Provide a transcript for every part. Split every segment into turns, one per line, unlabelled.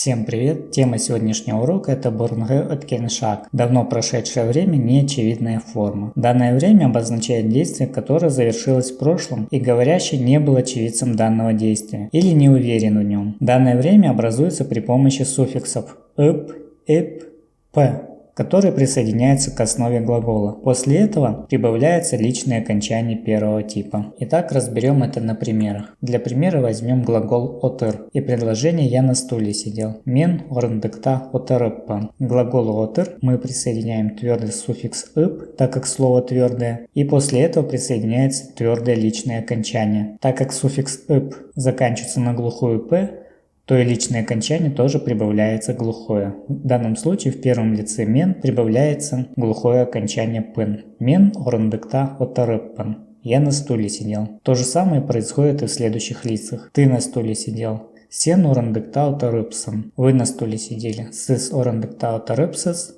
Всем привет! Тема сегодняшнего урока это Бурнге Откеншаг. Давно прошедшее время, неочевидная форма. Данное время обозначает действие, которое завершилось в прошлом и говорящий не был очевидцем данного действия или не уверен в нем. Данное время образуется при помощи суффиксов «ып», «ип», «п», которые присоединяются к основе глагола. После этого прибавляется личное окончание первого типа. Итак, разберем это на примерах. Для примера возьмем глагол «отыр» и предложение «я на стуле сидел». Мен орындыкта отырыппын. К глаголу «отыр» мы присоединяем твердый суффикс «ып», так как слово твердое, и после этого присоединяется твердое личное окончание. Так как суффикс «ып» заканчивается на глухую «п», то и личное окончание тоже прибавляется глухое. В данном случае в первом лице мен прибавляется глухое окончание пын. Мен орындыкта отырыппын. Я на стуле сидел. То же самое происходит и в следующих лицах. Ты на стуле сидел. Сен орындыкта отырыпсын. Вы на стуле сидели. Сыз орындыкта отырыпсыз.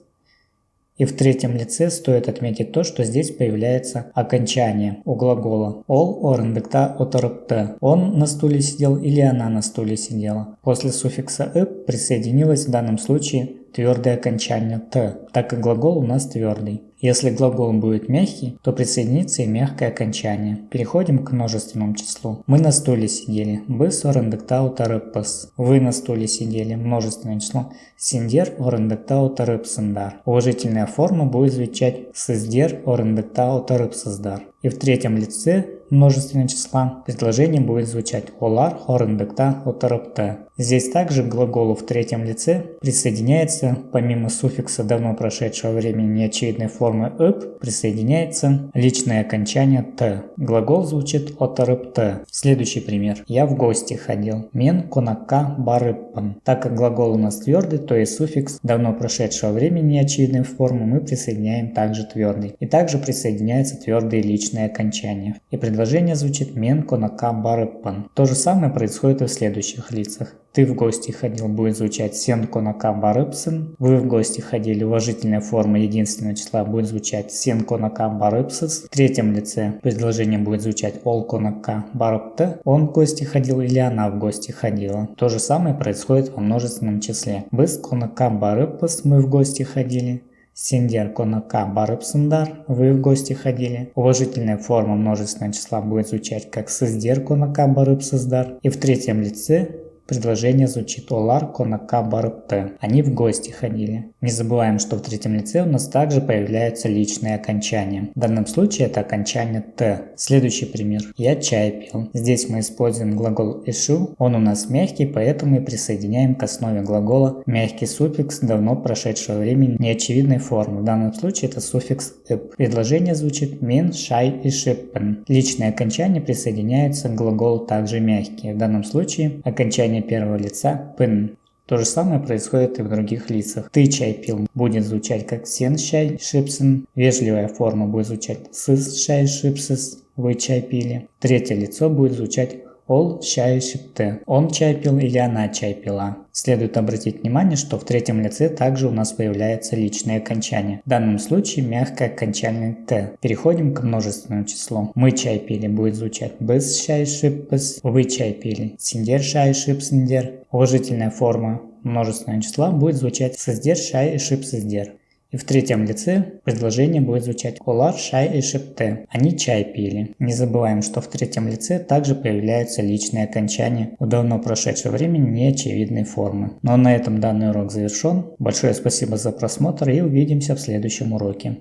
И в третьем лице стоит отметить то, что здесь появляется окончание у глагола. Ол орындыкта отырыпты. Он на стуле сидел или она на стуле сидела. После суффикса «ып» присоединилось в данном случае твердое окончание «т», так как глагол у нас твердый. Если глагол будет мягкий, то присоединится и мягкое окончание. Переходим к множественному числу. Мы на стуле сидели. Быс орындыкта отырыппыз. Вы на стуле сидели. Множественное число. Синдер орындыкта отырыпсындар. Уважительная форма будет звучать сыздер орындыкта отырыпсыздар. И в третьем лице множественного числа предложение будет звучать олар орындыкта отырыпты. Здесь также к глаголу в третьем лице присоединяется, помимо суффикса давно прошедшего времени неочевидной формы «ып», присоединяется личное окончание «т». Глагол звучит отырыпты. Следующий пример. Я в гости ходил. Мен конакка барыппын. Так как глагол у нас твердый, то и суффикс давно прошедшего времени неочевидной формы мы присоединяем также твердый. И также присоединяется твердые личные окончания. И предложение звучит мен конакка барыппын. То же самое происходит и в следующих лицах. Ты в гости ходил будет звучать сен конака барыпсын. Вы в гости ходили. Уважительная форма единственного числа будет звучать сен конака барыпсыз. В третьем лице предложение будет звучать ол конака барыпты. Он в гости ходил или она в гости ходила. То же самое происходит во множественном числе. Быз конака барыппыз. Мы в гости ходили. Сендер конака барыпсындар. Вы в гости ходили. Уважительная форма множественного числа будет звучать как сыздер конака барыпсыздар. И в третьем лице предложение звучит олар конакка барыпты. Они в гости ходили. Не забываем, что в третьем лице у нас также появляются личные окончания. В данном случае это окончание «т». Следующий пример. Я чай пил. Здесь мы используем глагол ишу. Он у нас мягкий, поэтому мы присоединяем к основе глагола мягкий суффикс давно прошедшего времени неочевидной формы. В данном случае это суффикс «ып». Предложение звучит мен шай ишиппен. Личные окончания присоединяются к глаголу также мягкие. В данном случае окончание первого лица «пын». То же самое происходит и в других лицах. Ты чай пил будет звучать как сен шай шипсен. Вежливая форма будет звучать сыз шай шипсыз. Вы чай пили. Третье лицо будет звучать ол шай шипте. Он чай пил или она чай пила. Следует обратить внимание, что в третьем лице также у нас появляется личное окончание. В данном случае мягкое окончание «т». Переходим к множественному числу. Мы чай пили будет звучать быз шай шиппыз. Вы чай пили. Синдер шай шипсиндер. Уважительная форма множественного числа будет звучать сыздер шай шипсиздер. И в третьем лице предложение будет звучать олар шай ишипте. Они чай пили. Не забываем, что в третьем лице также появляются личные окончания у давно прошедшего времени неочевидной формы. Ну а на этом данный урок завершен. Большое спасибо за просмотр и увидимся в следующем уроке.